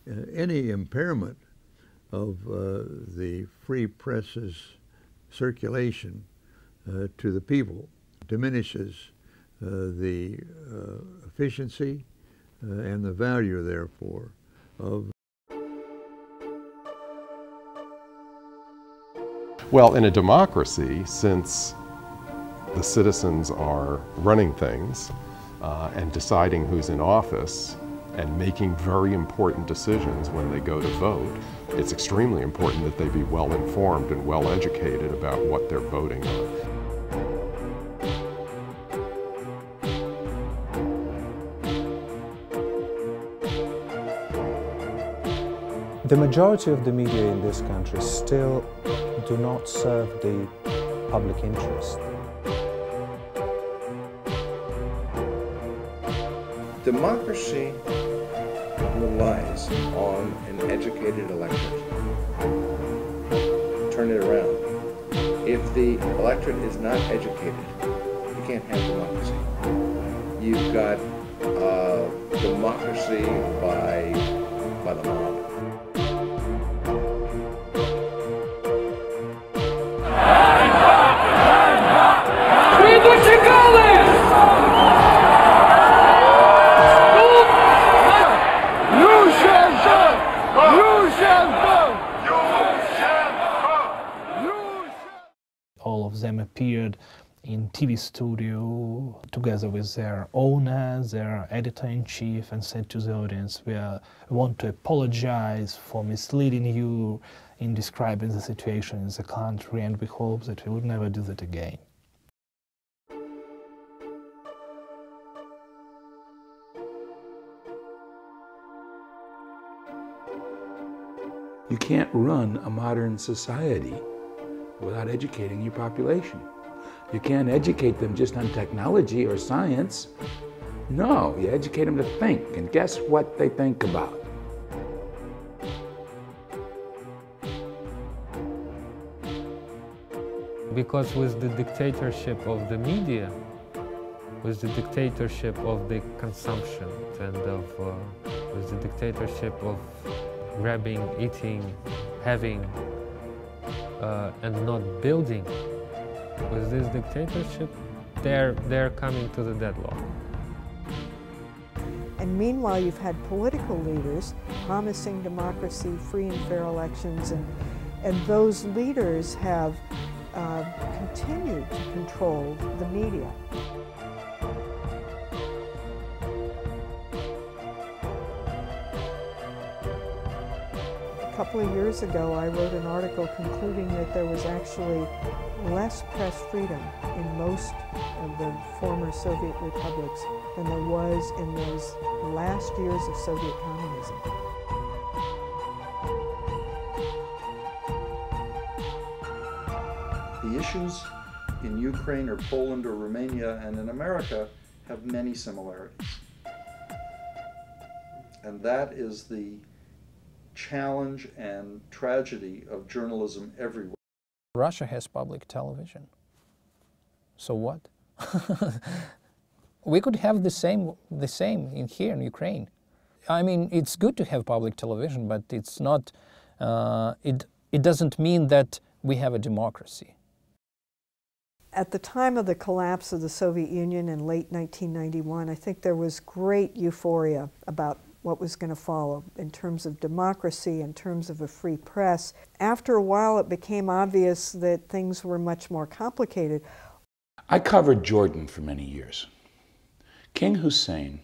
Any impairment of the free press's circulation to the people diminishes the efficiency and the value, therefore, of. Well, in a democracy, since the citizens are running things and deciding who's in office and making very important decisions when they go to vote, it's extremely important that they be well informed and well educated about what they're voting on. The majority of the media in this country still do not serve the public interest. Democracy relies on an educated electorate. Turn it around. If the electorate is not educated, you can't have democracy. You've got democracy by the mob. All of them appeared in TV studio together with their owner, their editor-in-chief, and said to the audience, we want to apologize for misleading you in describing the situation in the country, and we hope that we would never do that again. You can't run a modern society without educating your population. You can't educate them just on technology or science. No, you educate them to think, and guess what they think about? Because with the dictatorship of the media, with the dictatorship of the consumption, and with the dictatorship of grabbing, eating, having, and not building, with this dictatorship, they're coming to the deadlock. And meanwhile, you've had political leaders promising democracy, free and fair elections, and those leaders have continued to control the media. A couple of years ago, I wrote an article concluding that there was actually less press freedom in most of the former Soviet republics than there was in those last years of Soviet communism. The issues in Ukraine or Poland or Romania and in America have many similarities. And that is the challenge and tragedy of journalism everywhere. Russia has public television. So what? We could have the same in here in Ukraine. I mean, it's good to have public television, but it's not. It doesn't mean that we have a democracy. At the time of the collapse of the Soviet Union in late 1991, I think there was great euphoria about what was going to follow in terms of democracy, in terms of a free press. After a while, it became obvious that things were much more complicated. I covered Jordan for many years. King Hussein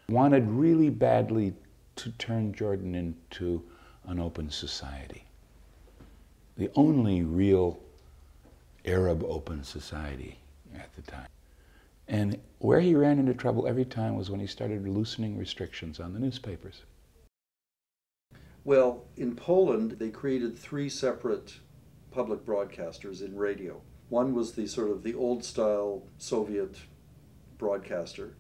wanted really badly to turn Jordan into an open society. The only real Arab open society at the time. And where he ran into trouble every time was when he started loosening restrictions on the newspapers. Well, in Poland, they created 3 separate public broadcasters in radio. One was the sort of the old-style Soviet broadcaster.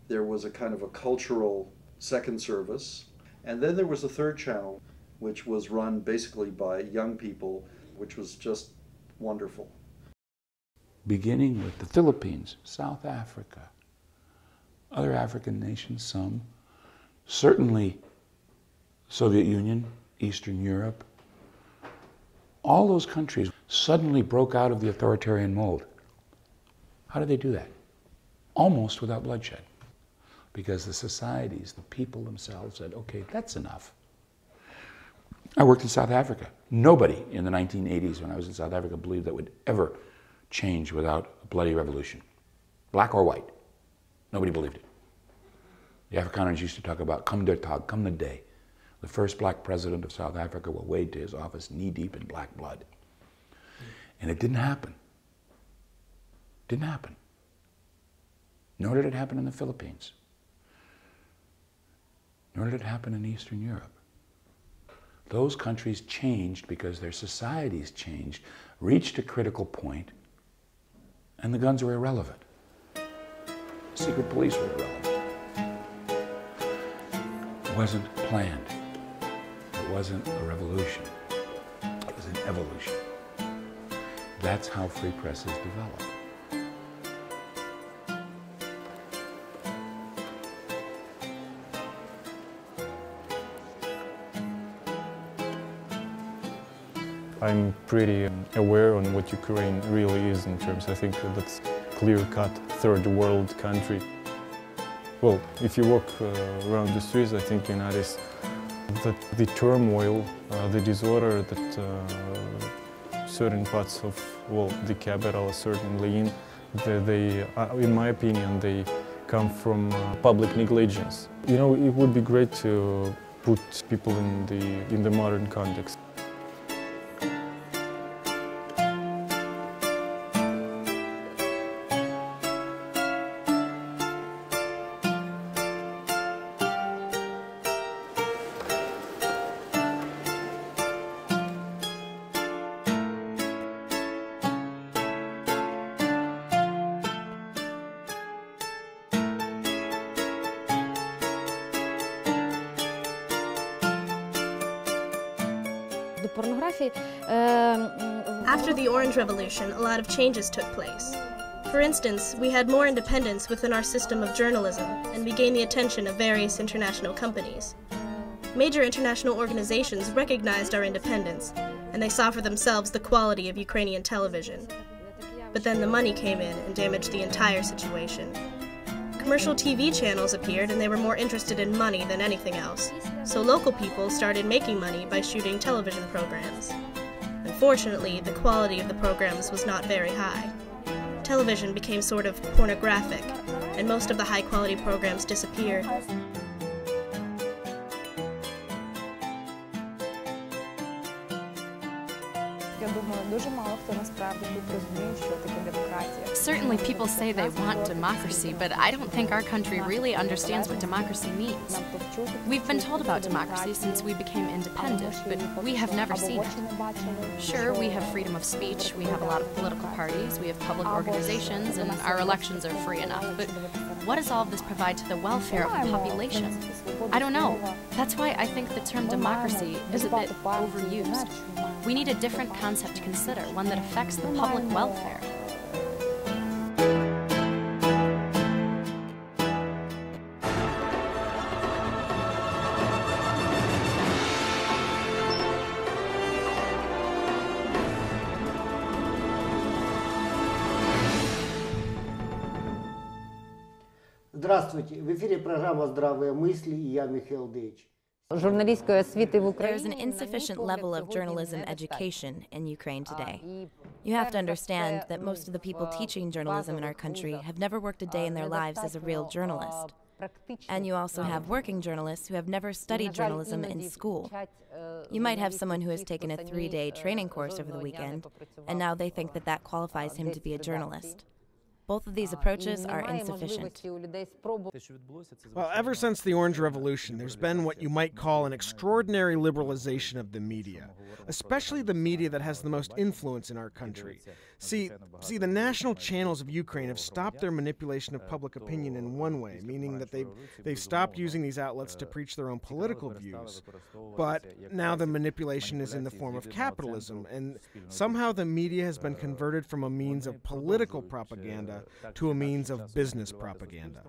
There was a kind of a cultural second service. And then there was a third channel, which was run basically by young people, which was just wonderful. Beginning with the Philippines, South Africa, other African nations, some, certainly Soviet Union, Eastern Europe, all those countries suddenly broke out of the authoritarian mold. How did they do that? Almost without bloodshed. Because the societies, the people themselves said, okay, that's enough. I worked in South Africa. Nobody in the 1980s when I was in South Africa believed that would ever change without a bloody revolution. Black or white. Nobody believed it. The Afrikaners used to talk about come der Tag, come the day. The first black president of South Africa will wade to his office knee-deep in black blood. And it didn't happen. Didn't happen. Nor did it happen in the Philippines. Nor did it happen in Eastern Europe. Those countries changed because their societies changed, reached a critical point, and the guns were irrelevant. Secret police were irrelevant. It wasn't planned. It wasn't a revolution. It was an evolution. That's how free presses develop. I'm pretty aware on what Ukraine really is in terms, I think that's clear-cut third world country. Well, if you walk around the streets, I think you notice that the turmoil, the disorder that certain parts of, well, the capital are certainly in, in my opinion, they come from public negligence. You know, it would be great to put people in the modern context. After the Orange Revolution, a lot of changes took place. For instance, we had more independence within our system of journalism, and we gained the attention of various international companies. Major international organizations recognized our independence, and they saw for themselves the quality of Ukrainian television. But then the money came in and damaged the entire situation. Commercial TV channels appeared, and they were more interested in money than anything else. So local people started making money by shooting television programs. Unfortunately, the quality of the programs was not very high. Television became sort of pornographic, and most of the high-quality programs disappeared. Certainly people say they want democracy, but I don't think our country really understands what democracy means. We've been told about democracy since we became independent, but we have never seen it. Sure, we have freedom of speech, we have a lot of political parties, we have public organizations, and our elections are free enough, but what does all of this provide to the welfare of the population? I don't know. That's why I think the term democracy is a bit overused. We need a different concept to consider, one that affects the public welfare. Здравствуйте, в эфире программа «Здравые мысли» и я Михаил Дейч. There's an insufficient level of journalism education in Ukraine today. You have to understand that most of the people teaching journalism in our country have never worked a day in their lives as a real journalist. And you also have working journalists who have never studied journalism in school. You might have someone who has taken a 3-day training course over the weekend, and now they think that that qualifies him to be a journalist. Both of these approaches are insufficient. Well, ever since the Orange Revolution, there's been what you might call an extraordinary liberalization of the media, especially the media that has the most influence in our country. See, the national channels of Ukraine have stopped their manipulation of public opinion in one way, meaning that they've stopped using these outlets to preach their own political views. But now the manipulation is in the form of capitalism, and somehow the media has been converted from a means of political propaganda to a means of business propaganda.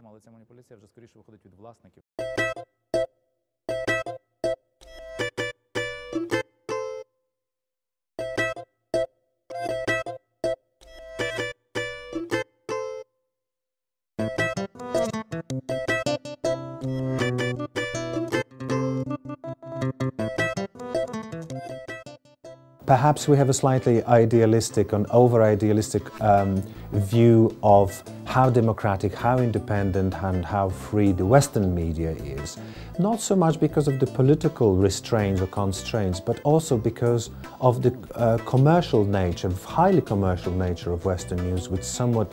Perhaps we have a slightly idealistic and over-idealistic view of how democratic, how independent and how free the Western media is. Not so much because of the political restraints or constraints, but also because of the commercial nature, highly commercial nature of Western news, which somewhat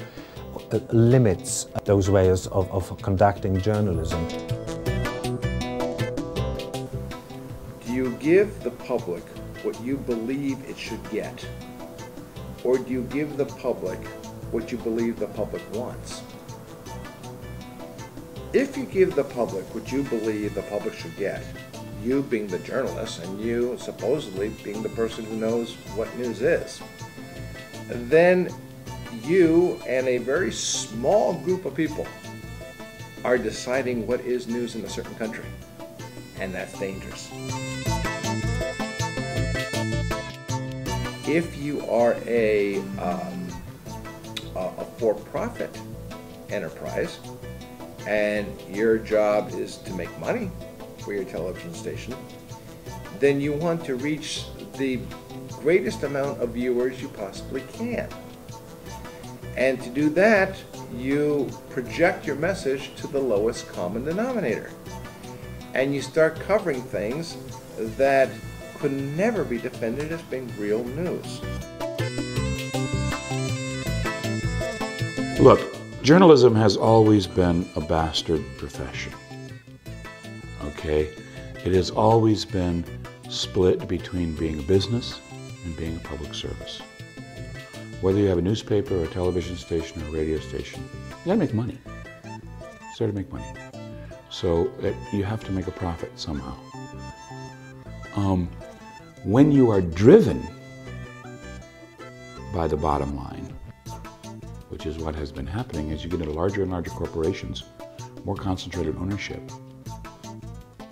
limits those ways of conducting journalism. Do you give the public what you believe it should get? Or do you give the public what you believe the public wants? If you give the public what you believe the public should get, you being the journalist and you supposedly being the person who knows what news is, then you and a very small group of people are deciding what is news in a certain country, and that's dangerous. If you are a for-profit enterprise and your job is to make money for your television station, then you want to reach the greatest amount of viewers you possibly can. And to do that, you project your message to the lowest common denominator. And you start covering things that could never be defended as being real news. Look, journalism has always been a bastard profession. Okay? It has always been split between being a business and being a public service. Whether you have a newspaper or a television station or a radio station, you gotta make money. It's there to make money. So you have to make a profit somehow. When you are driven by the bottom line, which is what has been happening as you get into larger and larger corporations, more concentrated ownership,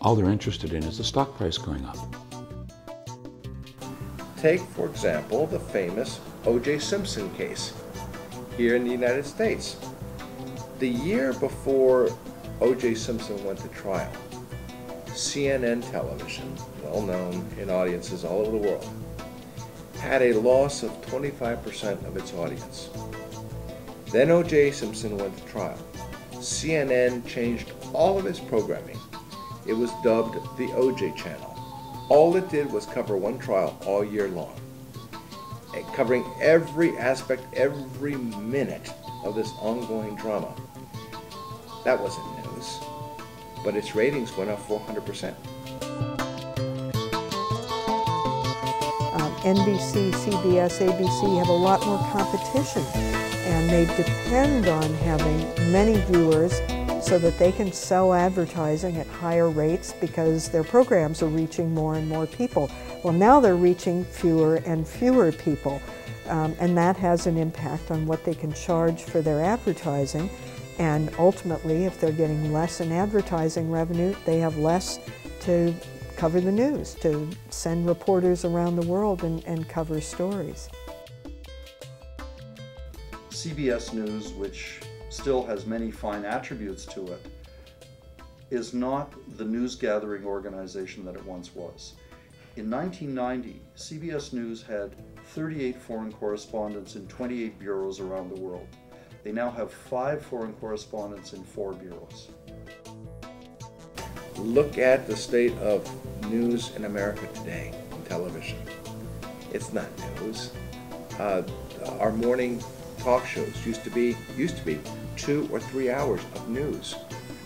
all they're interested in is the stock price going up. Take, for example, the famous O.J. Simpson case here in the United States. The year before O.J. Simpson went to trial, CNN television, well known in audiences all over the world, had a loss of 25% of its audience. Then O.J. Simpson went to trial. CNN changed all of its programming. It was dubbed the O.J. Channel. All it did was cover one trial all year long, covering every aspect, every minute of this ongoing drama. That wasn't news, but its ratings went up 400%. NBC, CBS, ABC have a lot more competition, and they depend on having many viewers so that they can sell advertising at higher rates because their programs are reaching more and more people. Well, now they're reaching fewer and fewer people, and that has an impact on what they can charge for their advertising. And ultimately, if they're getting less in advertising revenue, they have less to cover the news, to send reporters around the world and cover stories. CBS News, which still has many fine attributes to it, is not the news gathering organization that it once was. In 1990, CBS News had 38 foreign correspondents in 28 bureaus around the world. They now have 5 foreign correspondents in 4 bureaus. Look at the state of news in America today on television. It's not news. Our morning talk shows used to be 2 or 3 hours of news.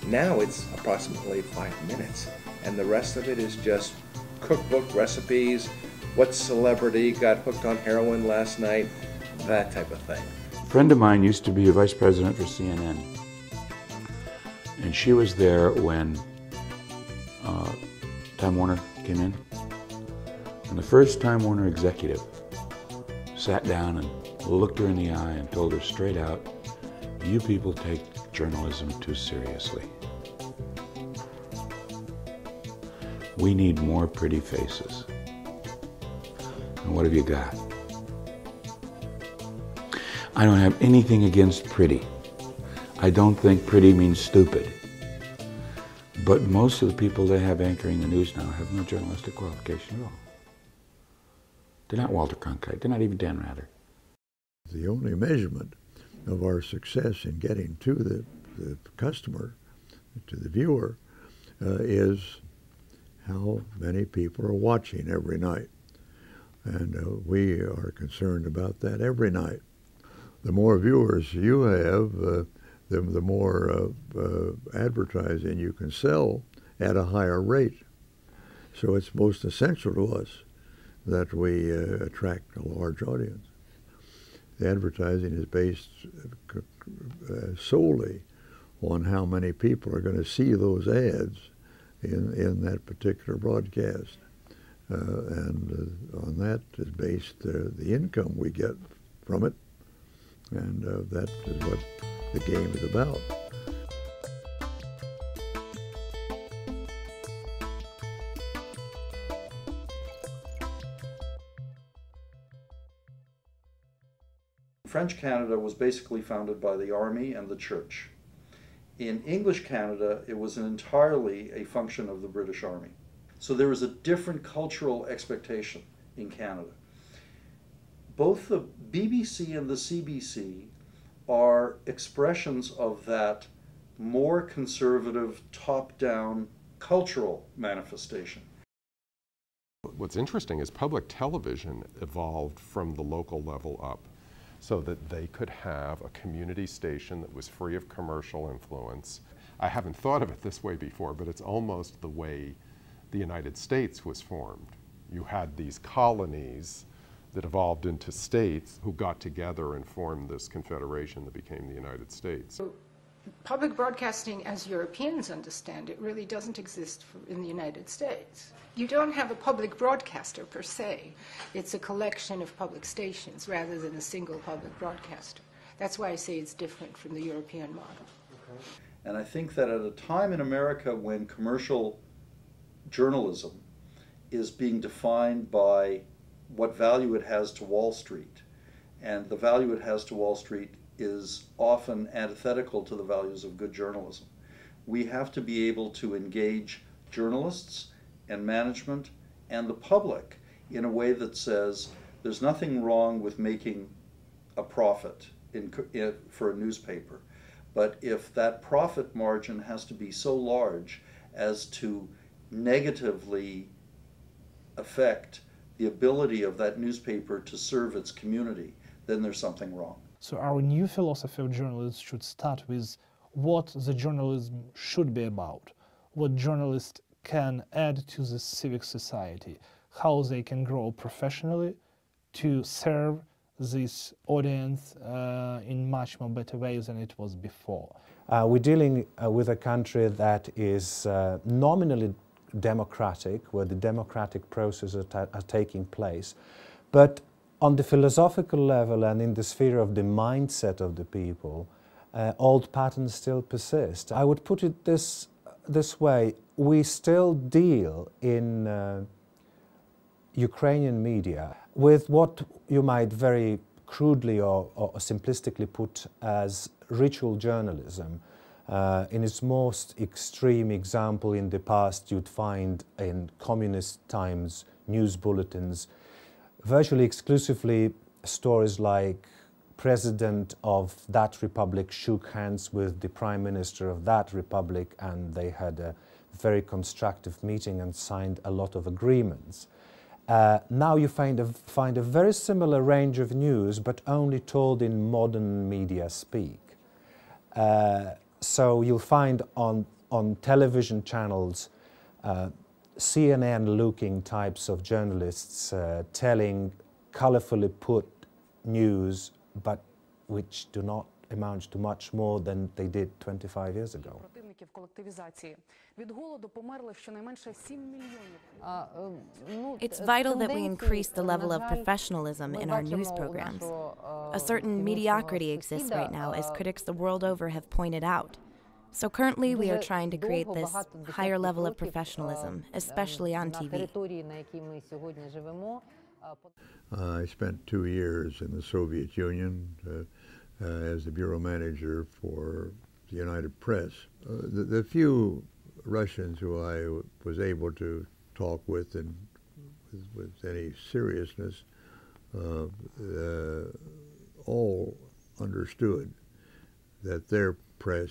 Now it's approximately 5 minutes, and the rest of it is just cookbook recipes, what celebrity got hooked on heroin last night, that type of thing. A friend of mine used to be a vice president for CNN, and she was there when Time Warner came in, and the first Time Warner executive sat down and looked her in the eye and told her straight out, "You people take journalism too seriously. We need more pretty faces. And what have you got?" I don't have anything against pretty. I don't think pretty means stupid. But most of the people they have anchoring the news now have no journalistic qualification at all. They're not Walter Cronkite. They're not even Dan Rather. The only measurement of our success in getting to the customer, to the viewer, is how many people are watching every night. And we are concerned about that every night. The more viewers you have, the more advertising you can sell at a higher rate. So it's most essential to us that we attract a large audience. The advertising is based solely on how many people are going to see those ads in that particular broadcast. And on that is based the income we get from it, and that is what the game is about. French Canada was basically founded by the army and the church. In English Canada, it was entirely a function of the British Army. So there is a different cultural expectation in Canada. Both the BBC and the CBC are expressions of that more conservative, top-down cultural manifestation. What's interesting is public television evolved from the local level up, so that they could have a community station that was free of commercial influence. I haven't thought of it this way before, but it's almost the way the United States was formed. You had these colonies that evolved into states who got together and formed this confederation that became the United States. Public broadcasting, as Europeans understand it, really doesn't exist in the United States. You don't have a public broadcaster per se. It's a collection of public stations rather than a single public broadcaster. That's why I say it's different from the European model. Okay. And I think that at a time in America when commercial journalism is being defined by what value it has to Wall Street, and the value it has to Wall Street is often antithetical to the values of good journalism. We have to be able to engage journalists and management and the public in a way that says there's nothing wrong with making a profit for a newspaper, but if that profit margin has to be so large as to negatively affect the ability of that newspaper to serve its community, then there's something wrong. So our new philosophy of journalism should start with what the journalism should be about, what journalists can add to the civic society, how they can grow professionally to serve this audience in much more better ways than it was before. We're dealing with a country that is nominally democratic, where the democratic processes are taking place, but on the philosophical level and in the sphere of the mindset of the people, old patterns still persist. I would put it this way: we still deal in Ukrainian media with what you might very crudely or simplistically put as ritual journalism. In its most extreme example, in the past, you'd find in communist times news bulletins virtually exclusively stories like president of that republic shook hands with the prime minister of that republic, and they had a very constructive meeting and signed a lot of agreements. Now you find a very similar range of news, but only told in modern media speak. So you'll find on television channels CNN-looking types of journalists telling colorfully put news, but which do not amount to much more than they did 25 years ago. It's vital that we increase the level of professionalism in our news programs. A certain mediocrity exists right now, as critics the world over have pointed out. So currently we are trying to create this higher level of professionalism, especially on TV. I spent 2 years in the Soviet Union as the bureau manager for the United Press. The few Russians who I was able to talk with and with any seriousness all understood that their press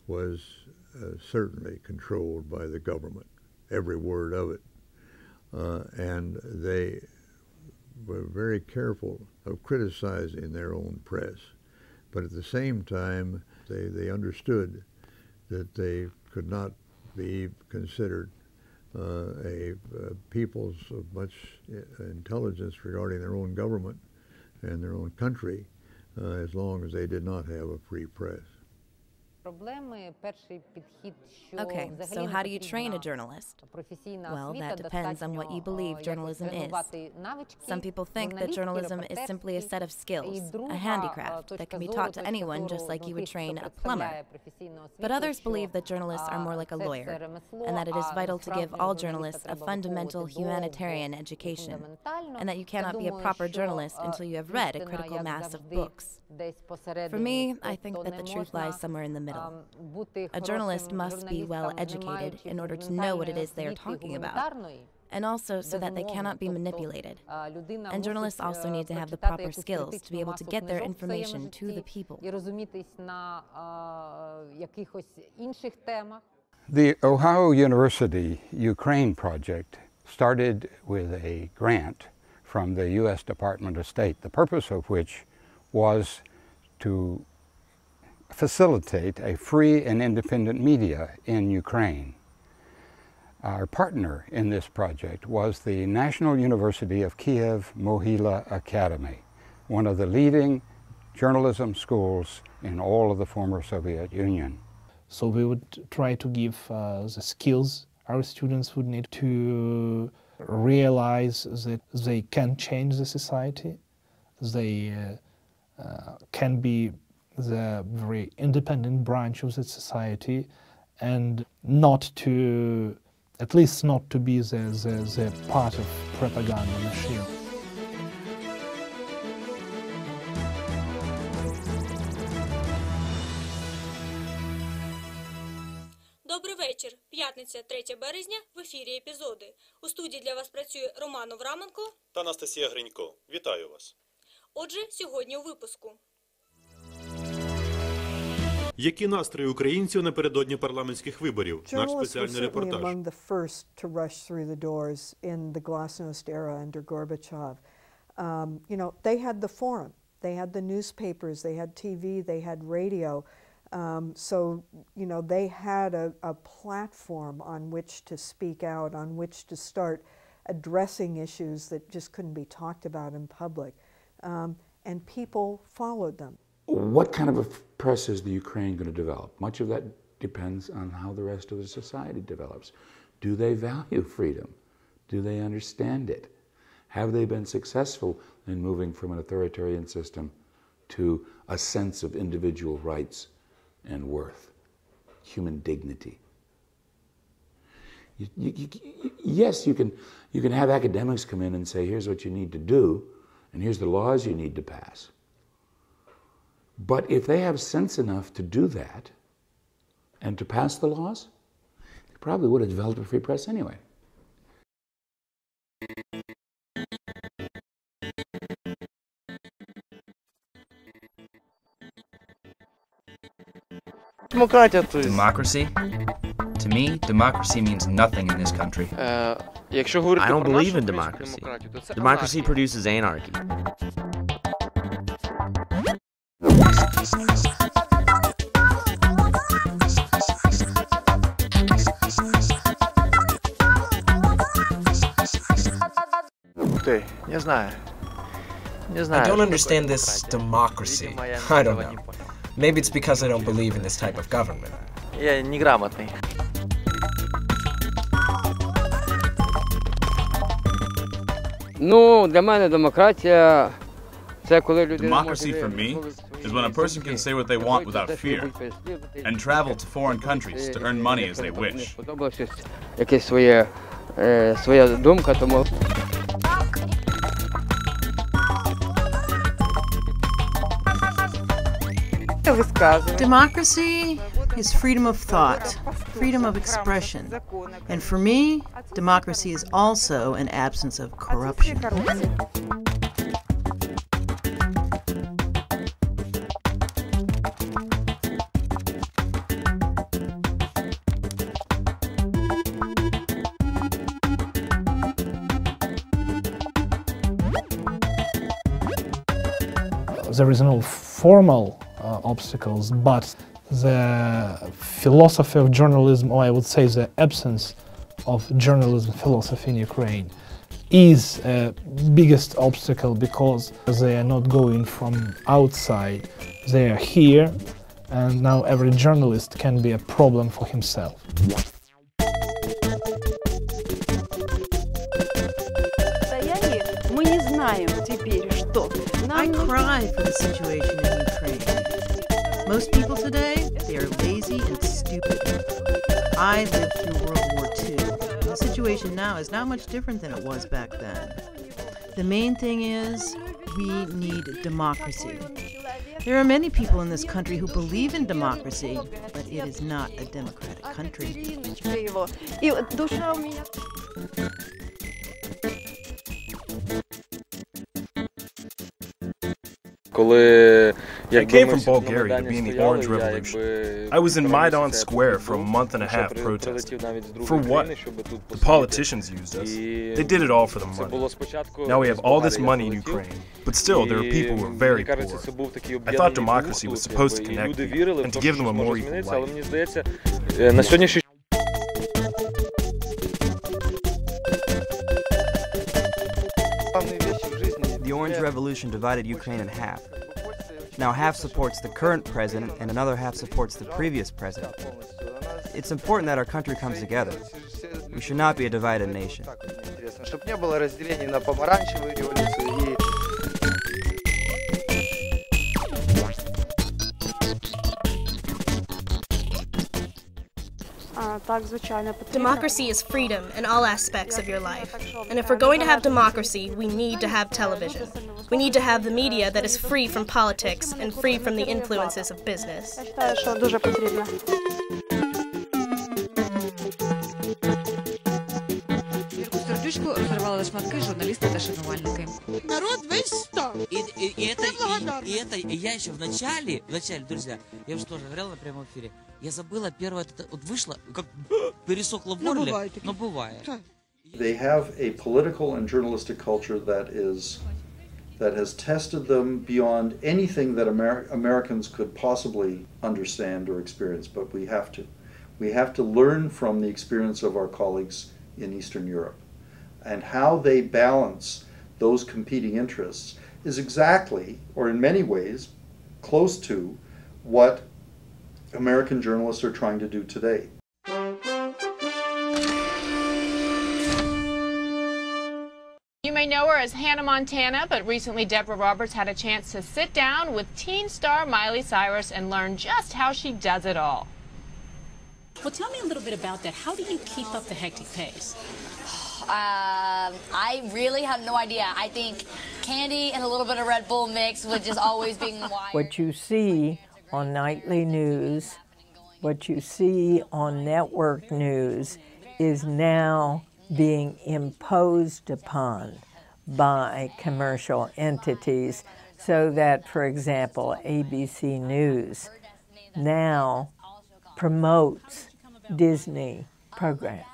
was certainly controlled by the government, every word of it. And they were very careful of criticizing their own press. But at the same time, they understood that they could not be considered peoples of much intelligence regarding their own government and their own country as long as they did not have a free press. Okay, so how do you train a journalist? Well, that depends on what you believe journalism is. Some people think that journalism is simply a set of skills, a handicraft that can be taught to anyone just like you would train a plumber. But others believe that journalists are more like a lawyer, and that it is vital to give all journalists a fundamental humanitarian education, and that you cannot be a proper journalist until you have read a critical mass of books. For me, I think that the truth lies somewhere in the middle. A journalist must be well educated in order to know what it is they are talking about, and also so that they cannot be manipulated. And journalists also need to have the proper skills to be able to get their information to the people. The Ohio University Ukraine project started with a grant from the U.S. Department of State, the purpose of which was to facilitate a free and independent media in Ukraine. Our partner in this project was the National University of Kiev Mohyla Academy, one of the leading journalism schools in all of the former Soviet Union. So we would try to give the skills our students would need to realize that they can change the society, they can be the very independent branch of the society, and not to, at least not to be the part of propaganda machine. Добрий вечір. П'ятниця, 3 березня, в ефірі епізоди. У студії для вас працює Роман Овраменко та Анастасія Гринько. Вітаю вас. Отже, сьогодні у випуску. Які настрої українців напередодні парламентських виборів? Наш спеціальний репортаж. Among the first to rush through the doors in the glasnost era under Gorbachev. You know, they had the forum, they had the newspapers, they had TV, they had radio. So, you know, they had a platform on which to speak out, on which to start addressing issues that just couldn't be talked about in public. And people followed them. What kind of a press is the Ukraine going to develop? Much of that depends on how the rest of the society develops. Do they value freedom? Do they understand it? Have they been successful in moving from an authoritarian system to a sense of individual rights and worth, human dignity? Yes, you can have academics come in and say, here's what you need to do, and here's the laws you need to pass. But if they have sense enough to do that and to pass the laws, they probably would have developed a free press anyway. Democracy? To me, democracy means nothing in this country. I don't believe in democracy. Democracy produces anarchy. I don't understand this democracy. I don't know. Maybe it's because I don't believe in this type of government. Democracy for me is when a person can say what they want without fear and travel to foreign countries to earn money as they wish. Democracy is freedom of thought, freedom of expression. And for me, democracy is also an absence of corruption. there is no formal obstacles, but the philosophy of journalism, or I would say the absence of journalism philosophy in Ukraine, is the biggest obstacle, because they are not going from outside, they are here, and now every journalist can be a problem for himself. I cry for the situation in Ukraine. Most people today, they are lazy and stupid. I lived through World War II. The situation now is not much different than it was back then. The main thing is, we need democracy. There are many people in this country who believe in democracy, but it is not a democratic country. I came from Bulgaria to be in the Orange Revolution. I was in Maidan Square for a month and a half protesting. For what? The politicians used us. They did it all for the money. Now we have all this money in Ukraine, but still there are people who are very poor. I thought democracy was supposed to connect people and to give them a more equal life. The Orange Revolution divided Ukraine in half. Now half supports the current president and another half supports the previous president. It's important that our country comes together. We should not be a divided nation. Democracy is freedom in all aspects of your life. And if we're going to have democracy, we need to have television. We need to have the media that is free from politics and free from the influences of business. Народ весь стал. И это я еще в начале, друзья, я уже тоже говорил на прямом эфире, я забыла первое, вот вышло, как пересохло в горле, но бывает. They have a political and journalistic culture that has tested them beyond anything that Americans could possibly understand or experience, but we have to. We have to learn from the experience of our colleagues in Eastern Europe. And how they balance those competing interests is exactly, or in many ways, close to what American journalists are trying to do today. You may know her as Hannah Montana, but recently Deborah Roberts had a chance to sit down with teen star Miley Cyrus and learn just how she does it all. Well, tell me a little bit about that. How do you keep up the hectic pace? I really have no idea. I think candy and a little bit of Red Bull mix with just always being wired. What you see on nightly news, what you see on network news is now being imposed upon by commercial entities, so that, for example, ABC News now promotes Disney programs.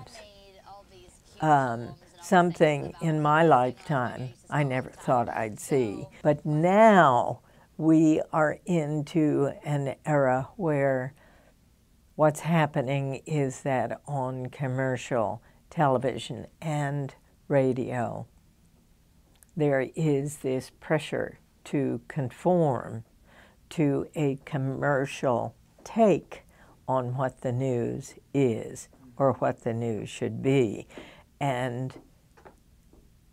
Something in my lifetime I never thought I'd see. But now we are into an era where what's happening is that on commercial television and radio, there is this pressure to conform to a commercial take on what the news is or what the news should be. And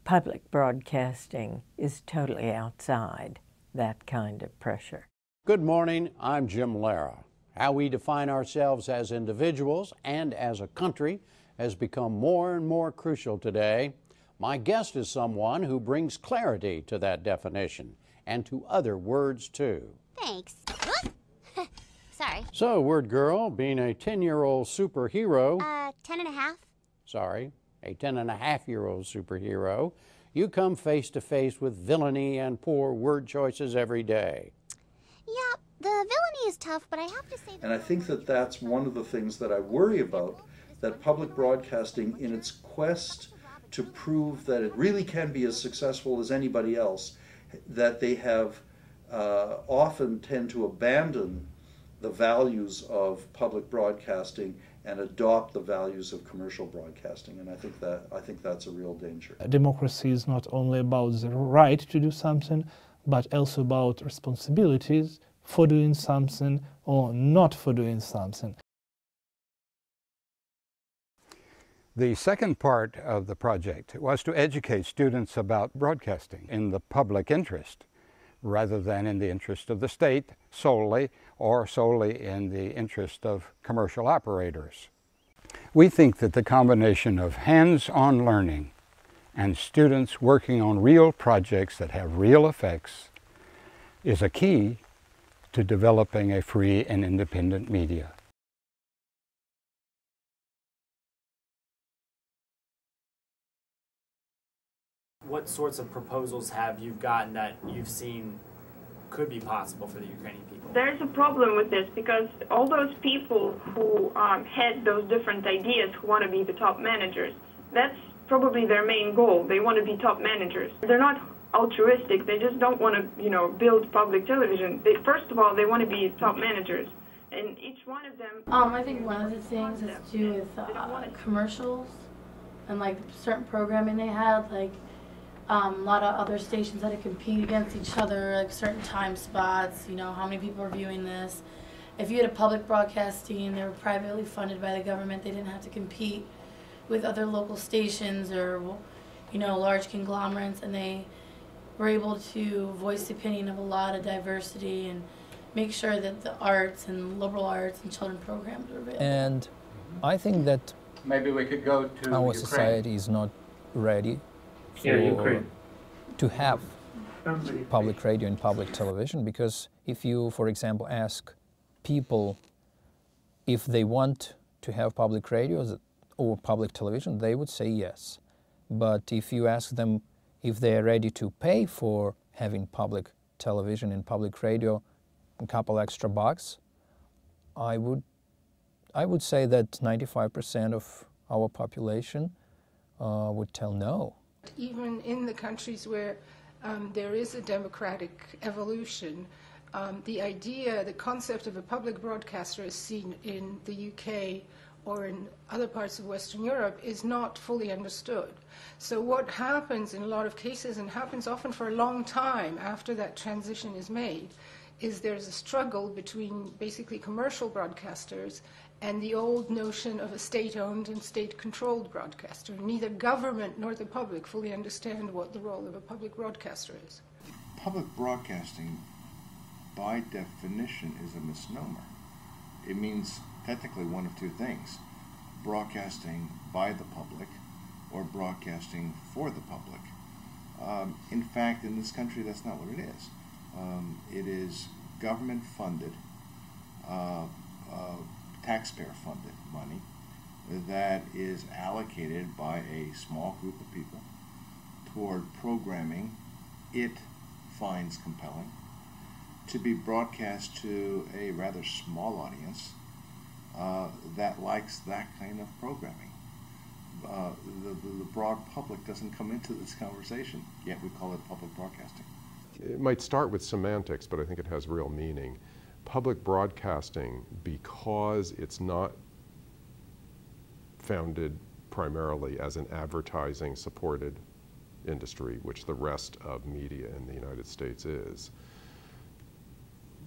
public broadcasting is totally outside that kind of pressure. Good morning, I'm Jim Lara. How we define ourselves as individuals and as a country has become more and more crucial today. My guest is someone who brings clarity to that definition and to other words too. Thanks. Sorry. So, word girl, being a 10-year-old superhero. 10 and a half. Sorry, a 10-and-a-half-year-old superhero, you come face to face with villainy and poor word choices every day. Yeah, the villainy is tough, but I have to say that... And I think that that's one of the things that I worry about, that public broadcasting, in its quest to prove that it really can be as successful as anybody else, that they have often tend to abandon the values of public broadcasting and adopt the values of commercial broadcasting, and I think that's a real danger. Democracy is not only about the right to do something, but also about responsibilities for doing something or not for doing something. The second part of the project was to educate students about broadcasting in the public interest, rather than in the interest of the state solely, or solely in the interest of commercial operators. We think that the combination of hands-on learning and students working on real projects that have real effects is a key to developing a free and independent media. What sorts of proposals have you gotten that you've seen could be possible for the Ukrainian people? There's a problem with this because all those people who had those different ideas, who want to be the top managers, that's probably their main goal. They want to be top managers. They're not altruistic. They just don't want to, build public television. First of all, they want to be top managers. And each one of them... I think one of the things has to do with commercials and like certain programming they had, like a lot of other stations had to compete against each other, like certain time spots, how many people are viewing this. If you had a public broadcasting, they were privately funded by the government, they didn't have to compete with other local stations or, large conglomerates, and they were able to voice the opinion of a lot of diversity and make sure that the arts and liberal arts and children programs were available. And I think that maybe we could go to our society is not ready to have public radio and public television, because if you, for example, ask people if they want to have public radios or public television, they would say yes. But if you ask them if they are ready to pay for having public television and public radio, a couple extra bucks, I would say that 95% of our population would tell no. Even in the countries where there is a democratic evolution, the concept of a public broadcaster as seen in the UK or in other parts of Western Europe is not fully understood. So what happens in a lot of cases, and happens often for a long time after that transition is made, is there's a struggle between basically commercial broadcasters and the old notion of a state-owned and state-controlled broadcaster. Neither government nor the public fully understand what the role of a public broadcaster is. Public broadcasting, by definition, is a misnomer. It means technically one of two things: broadcasting by the public or broadcasting for the public. In fact, in this country, that's not what it is. It is government-funded, taxpayer-funded money that is allocated by a small group of people toward programming it finds compelling to be broadcast to a rather small audience that likes that kind of programming. The broad public doesn't come into this conversation, yet we call it public broadcasting. It might start with semantics, but I think it has real meaning. Public broadcasting, because it's not founded primarily as an advertising-supported industry, which the rest of media in the United States is,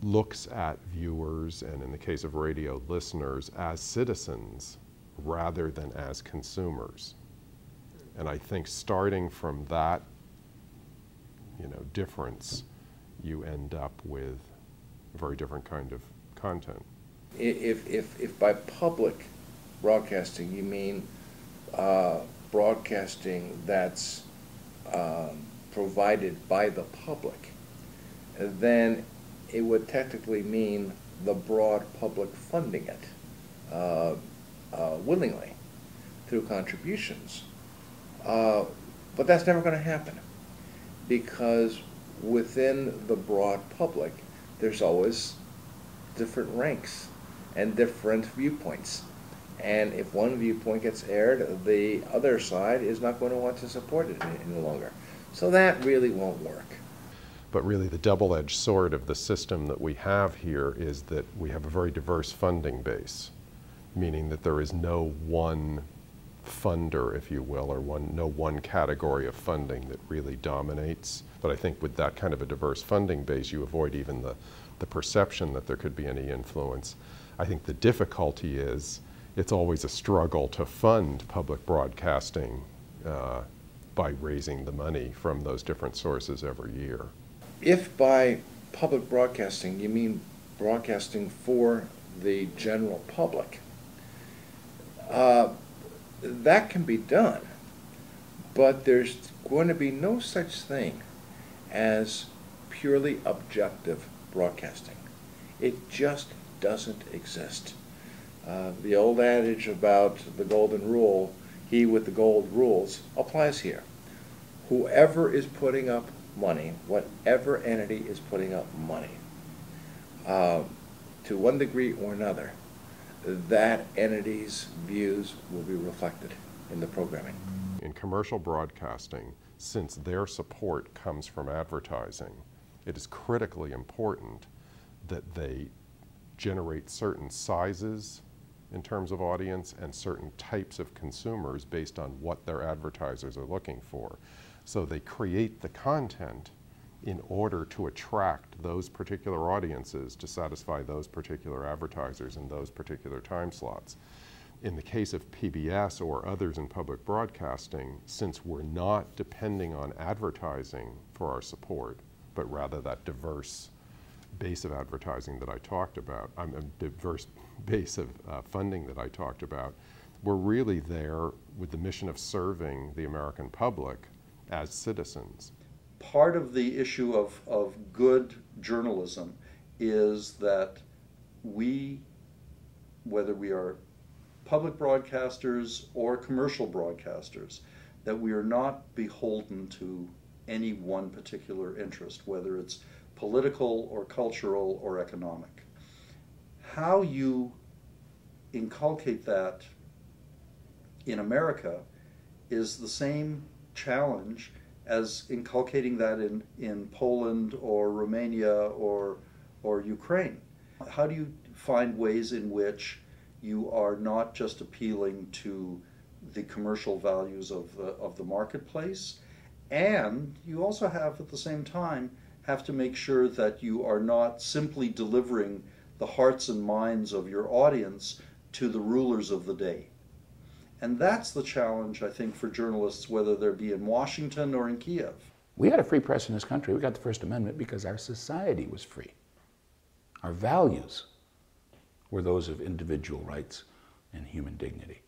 looks at viewers, and in the case of radio, listeners, as citizens rather than as consumers. And I think starting from that difference, you end up with a very different kind of content. If by public broadcasting you mean broadcasting that's provided by the public, then it would technically mean the broad public funding it willingly through contributions. But that's never going to happen, because within the broad public there's always different ranks and different viewpoints. And if one viewpoint gets aired, the other side is not going to want to support it any longer. So that really won't work. But really the double-edged sword of the system that we have here is that we have a very diverse funding base, meaning that there is no one funder, if you will, or no one category of funding that really dominates. But I think with that kind of a diverse funding base, you avoid even the perception that there could be any influence. I think the difficulty is it's always a struggle to fund public broadcasting by raising the money from those different sources every year. If by public broadcasting you mean broadcasting for the general public, that can be done, but there's going to be no such thing as purely objective broadcasting. It just doesn't exist. The old adage about the golden rule, he with the gold rules, applies here. Whoever is putting up money, whatever entity is putting up money, to one degree or another, that entity's views will be reflected in the programming. In commercial broadcasting, since their support comes from advertising, it is critically important that they generate certain sizes in terms of audience and certain types of consumers based on what their advertisers are looking for. So they create the content in order to attract those particular audiences to satisfy those particular advertisers in those particular time slots. In the case of PBS or others in public broadcasting, since we're not depending on advertising for our support, but rather that diverse base of advertising that I talked about, a diverse base of funding that I talked about, we're really there with the mission of serving the American public as citizens. Part of the issue of good journalism is that we, whether we are public broadcasters or commercial broadcasters, that we are not beholden to any one particular interest, whether it's political or cultural or economic. How you inculcate that in America is the same challenge as inculcating that in Poland or Romania or Ukraine. How do you find ways in which you are not just appealing to the commercial values of the marketplace, and you also have at the same time have to make sure that you are not simply delivering the hearts and minds of your audience to the rulers of the day. And that's the challenge, I think, for journalists, whether they be in Washington or in Kiev. We had a free press in this country. We got the First Amendment because our society was free. Our values were those of individual rights and human dignity.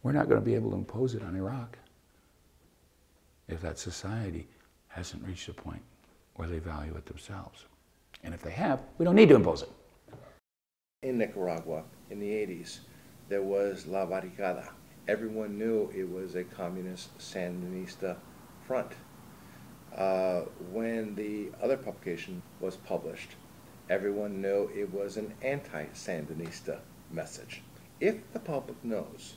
We're not going to be able to impose it on Iraq if that society hasn't reached a point where they value it themselves. And if they have, we don't need to impose it. In Nicaragua, in the 80s, there was La Barricada. Everyone knew it was a communist Sandinista front. When the other publication was published, everyone knew it was an anti-Sandinista message. If the public knows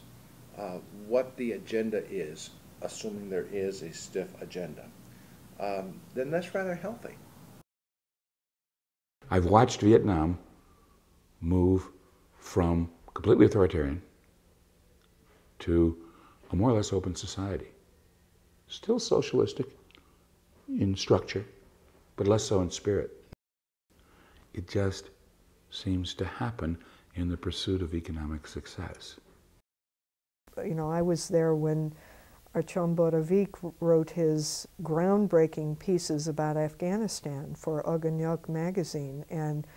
what the agenda is, assuming there is a stiff agenda, then that's rather healthy. I've watched Vietnam move from completely authoritarian to a more or less open society. Still socialistic in structure, but less so in spirit. It just seems to happen in the pursuit of economic success. You know, I was there when Artyom Borovik wrote his groundbreaking pieces about Afghanistan for Ogonyok magazine, and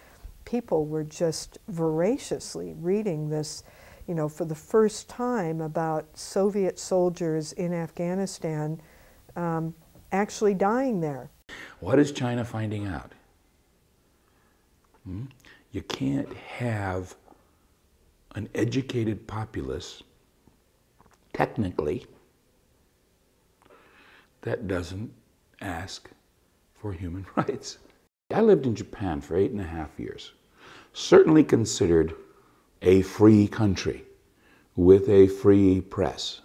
people were just voraciously reading this, you know, for the first time about Soviet soldiers in Afghanistan actually dying there. What is China finding out? You can't have an educated populace, technically, that doesn't ask for human rights. I lived in Japan for 8.5 years, certainly considered a free country with a free press.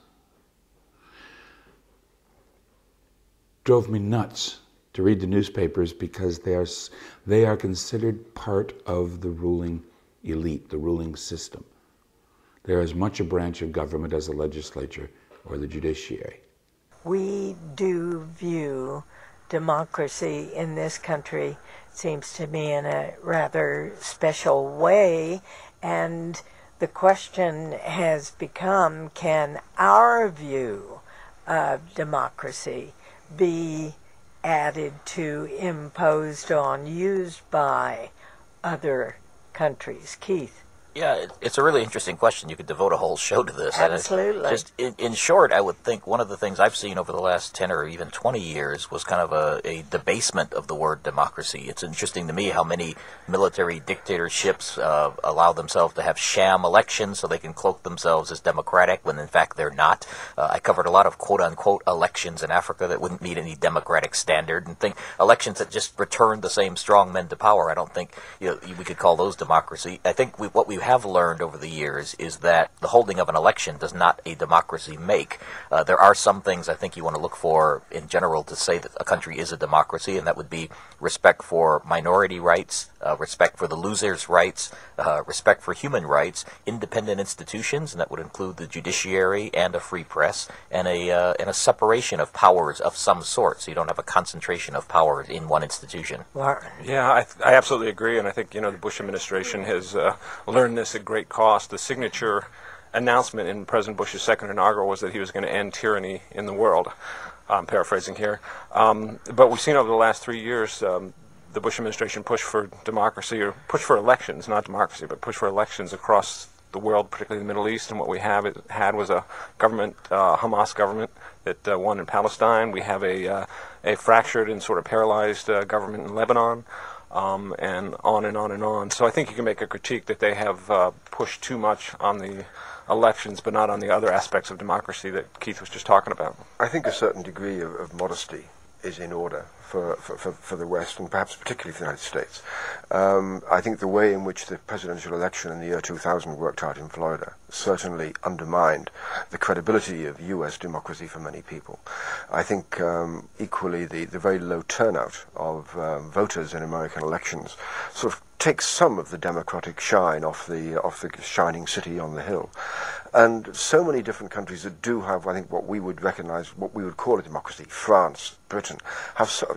drove me nuts to read the newspapers because they are considered part of the ruling elite, the ruling system. They're as much a branch of government as the legislature or the judiciary. We do view democracy in this country, seems to me, in a rather special way, and the question has become, can our view of democracy be added to, imposed on, used by other countries? Keith? Yeah, it's a really interesting question. You could devote a whole show to this. Absolutely. Just in short, I would think one of the things I've seen over the last 10 or even 20 years was kind of a debasement of the word democracy. It's interesting to me how many military dictatorships allow themselves to have sham elections so they can cloak themselves as democratic when in fact they're not. I covered a lot of quote-unquote elections in Africa that wouldn't meet any democratic standard, and think elections that just returned the same strong men to power. I don't think we could call those democracy. I think what we have learned over the years is that the holding of an election does not a democracy make. There are some things I think you want to look for in general to say that a country is a democracy, and that would be respect for minority rights, respect for the losers' rights, respect for human rights, independent institutions, and that would include the judiciary and a free press, and a separation of powers of some sort, so you don't have a concentration of powers in one institution. Yeah, I absolutely agree, and I think the Bush administration has learned this at great cost. The signature announcement in President Bush's second inaugural was that he was going to end tyranny in the world. I'm paraphrasing here. But we've seen over the last 3 years the Bush administration push for democracy, or push for elections, not democracy, but push for elections across the world, particularly the Middle East. And what we had was a government, Hamas government, that won in Palestine. We have a fractured and sort of paralyzed government in Lebanon. And on and on and on. So I think you can make a critique that they have pushed too much on the elections, but not on the other aspects of democracy that Keith was just talking about. I think a certain degree of modesty is in order for the West, and perhaps particularly for the United States. I think the way in which the presidential election in the year 2000 worked out in Florida certainly undermined the credibility of U.S. democracy for many people. I think equally the very low turnout of voters in American elections sort of takes some of the democratic shine off the shining city on the hill. And so many different countries that do have, I think, what we would recognize, what we would call a democracy, France, Britain,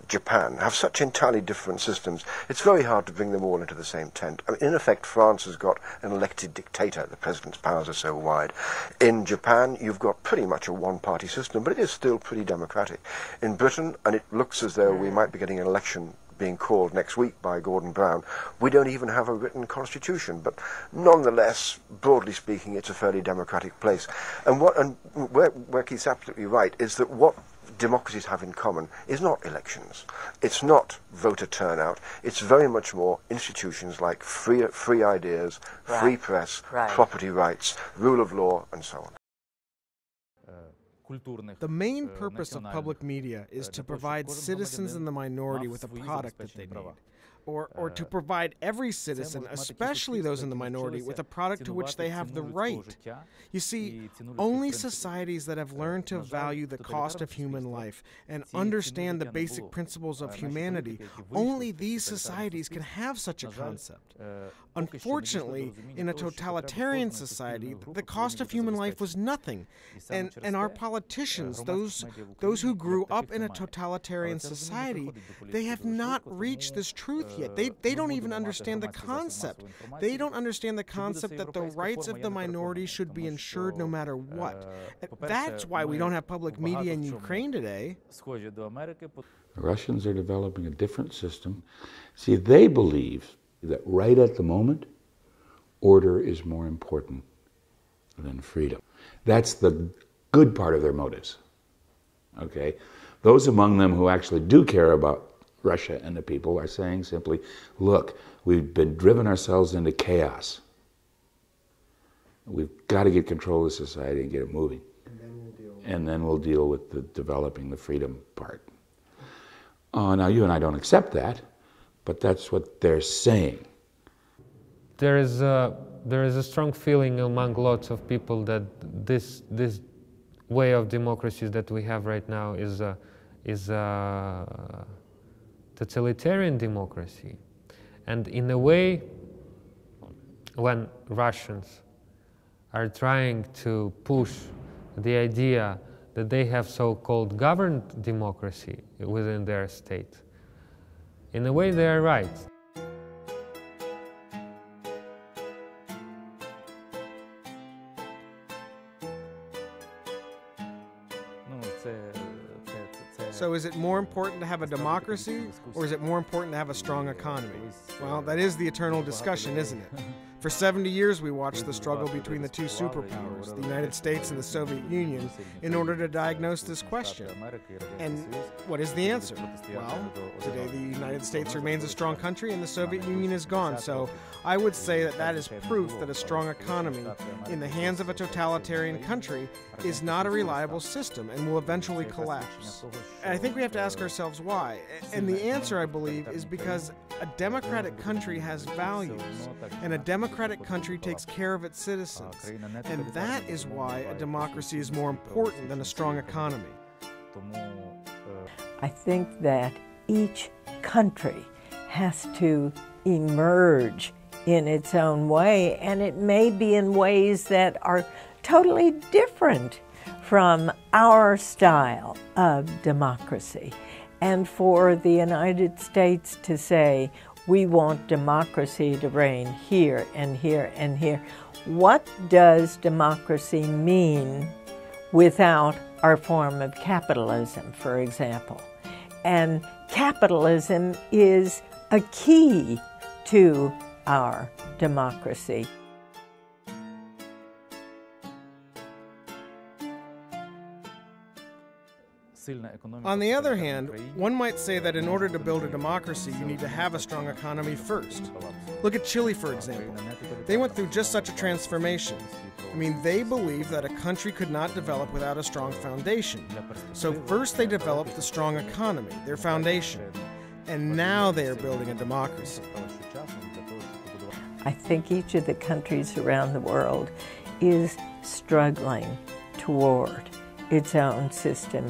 Japan, have such entirely different systems. It's very hard to bring them all into the same tent. I mean, in effect, France has got an elected dictator. The president's powers are so wide. In Japan, you've got pretty much a one-party system, but it is still pretty democratic. In Britain, and it looks as though we might be getting an election being called next week by Gordon Brown, we don't even have a written constitution, but nonetheless, broadly speaking, it's a fairly democratic place. And where Keith's absolutely right is that what democracies have in common is not elections. It's not voter turnout. It's very much more institutions like free ideas, free press, property rights, rule of law, and so on. The main purpose of public media is to provide citizens in the minority with a product that they need. Or to provide every citizen, especially those in the minority, with a product to which they have the right. You see, only societies that have learned to value the cost of human life and understand the basic principles of humanity, only these societies can have such a concept. Unfortunately, in a totalitarian society, the cost of human life was nothing. And our politicians, those who grew up in a totalitarian society, they have not reached this truth yet. They don't even understand the concept. They don't understand the concept that the rights of the minority should be ensured no matter what. That's why we don't have public media in Ukraine today. The Russians are developing a different system. See, they believe that right at the moment, order is more important than freedom. That's the good part of their motives. Okay? Those among them who actually do care about Russia and the people are saying simply, look, we've been driven ourselves into chaos. We've got to get control of society and get it moving. And then we'll deal with the developing the freedom part. Now, you and I don't accept that, but that's what they're saying. There is a strong feeling among lots of people that this way of democracy that we have right now is a totalitarian democracy. And in a way, when Russians are trying to push the idea that they have so-called governed democracy within their state, in a way they are right. So is it more important to have a democracy, or is it more important to have a strong economy? Well, that is the eternal discussion, isn't it? For 70 years we watched the struggle between the two superpowers, the United States and the Soviet Union, in order to diagnose this question. And what is the answer? Well, today the United States remains a strong country and the Soviet Union is gone, so I would say that that is proof that a strong economy in the hands of a totalitarian country is not a reliable system and will eventually collapse. And I think we have to ask ourselves why. And the answer, I believe, is because a democratic country has values, and a democratic country takes care of its citizens. And that is why a democracy is more important than a strong economy. I think that each country has to emerge in its own way, and it may be in ways that are totally different from our style of democracy. And for the United States to say, we want democracy to reign here and here and here, what does democracy mean without our form of capitalism, for example? And capitalism is a key to our democracy. On the other hand, one might say that in order to build a democracy, you need to have a strong economy first. Look at Chile, for example. They went through just such a transformation. I mean, they believed that a country could not develop without a strong foundation. So first they developed the strong economy, their foundation, and now they are building a democracy. I think each of the countries around the world is struggling toward its own system.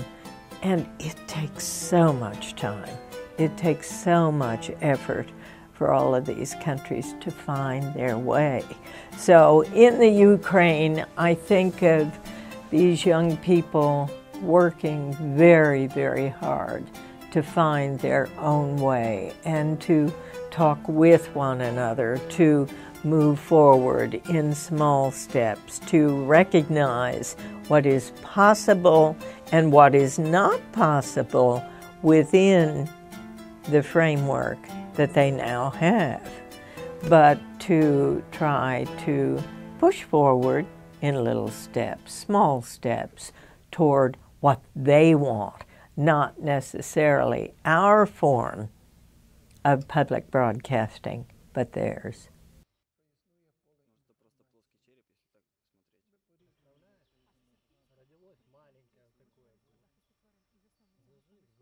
And it takes so much time. It takes so much effort for all of these countries to find their way. So in the Ukraine, I think of these young people working very, very hard to find their own way and to talk with one another, to move forward in small steps, to recognize what is possible and what is not possible within the framework that they now have, but to try to push forward in little steps, small steps, toward what they want, not necessarily our form of public broadcasting, but theirs.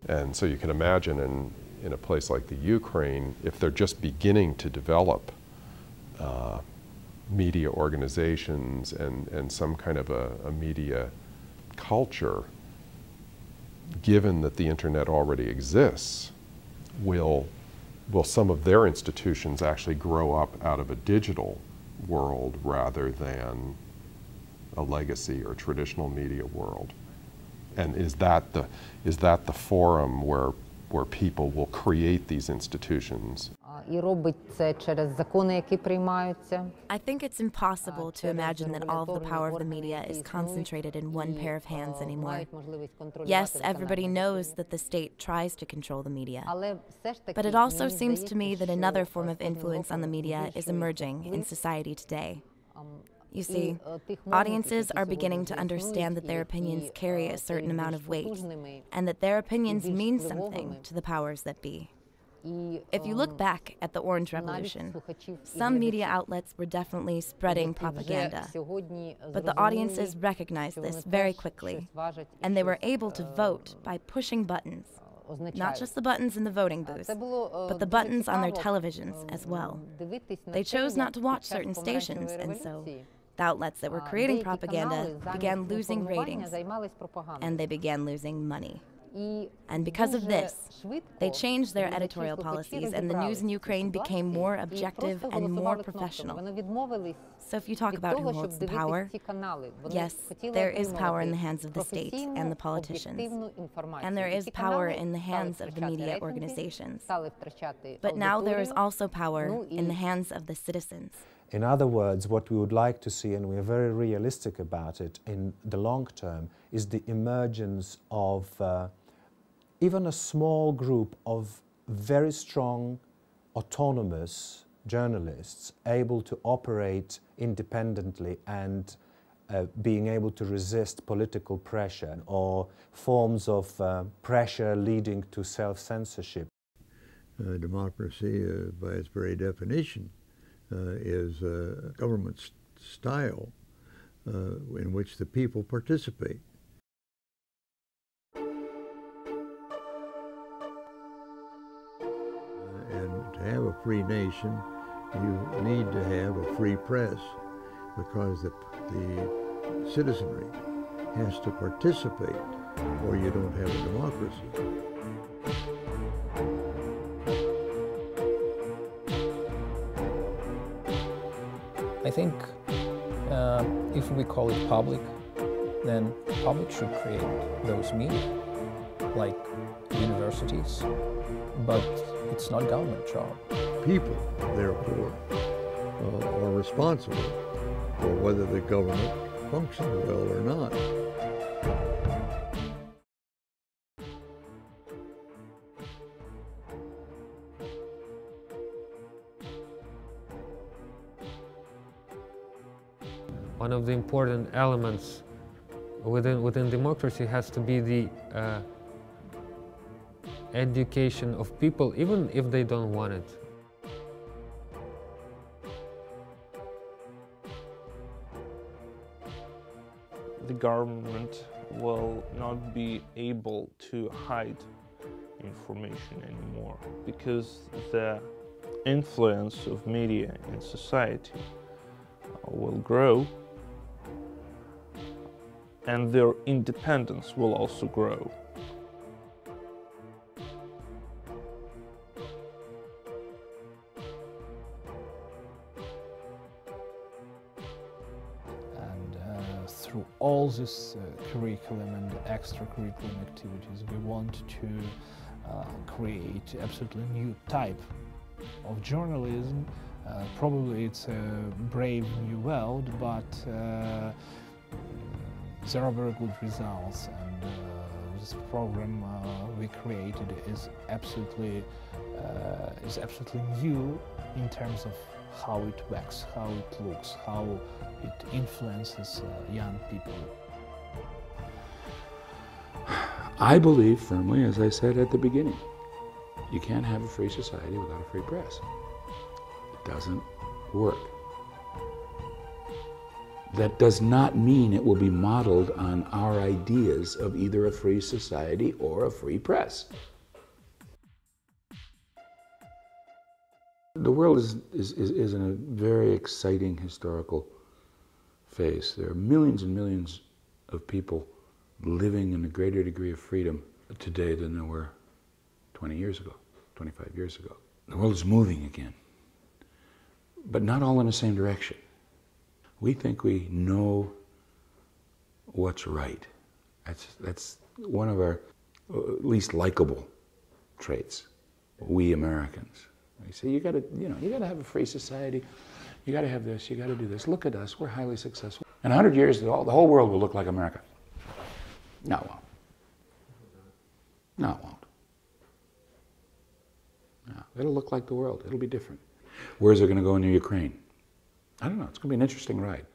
And so you can imagine in a place like the Ukraine, if they're just beginning to develop media organizations and some kind of a media culture, given that the internet already exists, will some of their institutions actually grow up out of a digital world rather than a legacy or traditional media world? And is that the forum where people will create these institutions? I think it's impossible to imagine that all of the power of the media is concentrated in one pair of hands anymore. Yes, everybody knows that the state tries to control the media. But it also seems to me that another form of influence on the media is emerging in society today. You see, audiences are beginning to understand that their opinions carry a certain amount of weight, and that their opinions mean something to the powers that be. If you look back at the Orange Revolution, some media outlets were definitely spreading propaganda, but the audiences recognized this very quickly, and they were able to vote by pushing buttons. Not just the buttons in the voting booths, but the buttons on their televisions as well. They chose not to watch certain stations, and so the outlets that were creating propaganda began losing ratings, and they began losing money. And because of this, they changed their editorial policies, and the news in Ukraine became more objective and more professional. So if you talk about who holds the power, yes, there is power in the hands of the state and the politicians. And there is power in the hands of the media organizations. But now there is also power in the hands of the citizens. In other words, what we would like to see, and we are very realistic about it in the long term, is the emergence of even a small group of very strong, autonomous journalists able to operate independently and being able to resist political pressure or forms of pressure leading to self-censorship. Democracy, by its very definition, is a government style in which the people participate. And to have a free nation, you need to have a free press, because the citizenry has to participate, or you don't have a democracy. I think if we call it public, then public should create those media, like universities, but it's not government job. People, therefore, are responsible for whether the government functions well or not. One of the important elements within democracy has to be the education of people, even if they don't want it. The government will not be able to hide information anymore, because the influence of media in society will grow, and their independence will also grow. And through all this curriculum and extracurriculum activities, we want to create absolutely new type of journalism. Probably it's a brave new world, but there are very good results, and this program we created is absolutely new in terms of how it works, how it looks, how it influences young people. I believe firmly, as I said at the beginning, you can't have a free society without a free press. It doesn't work. That does not mean it will be modeled on our ideas of either a free society or a free press. The world is in a very exciting historical phase. There are millions and millions of people living in a greater degree of freedom today than there were 20 years ago, 25 years ago. The world is moving again, but not all in the same direction. We think we know what's right. That's one of our least likable traits, we Americans. We say, you gotta have a free society, you gotta have this, you gotta do this. Look at us, we're highly successful. In 100 years, the whole world will look like America. No, it won't. No, it won't. No, it'll look like the world, it'll be different. Where's it gonna go in Ukraine? I don't know, it's gonna be an interesting ride.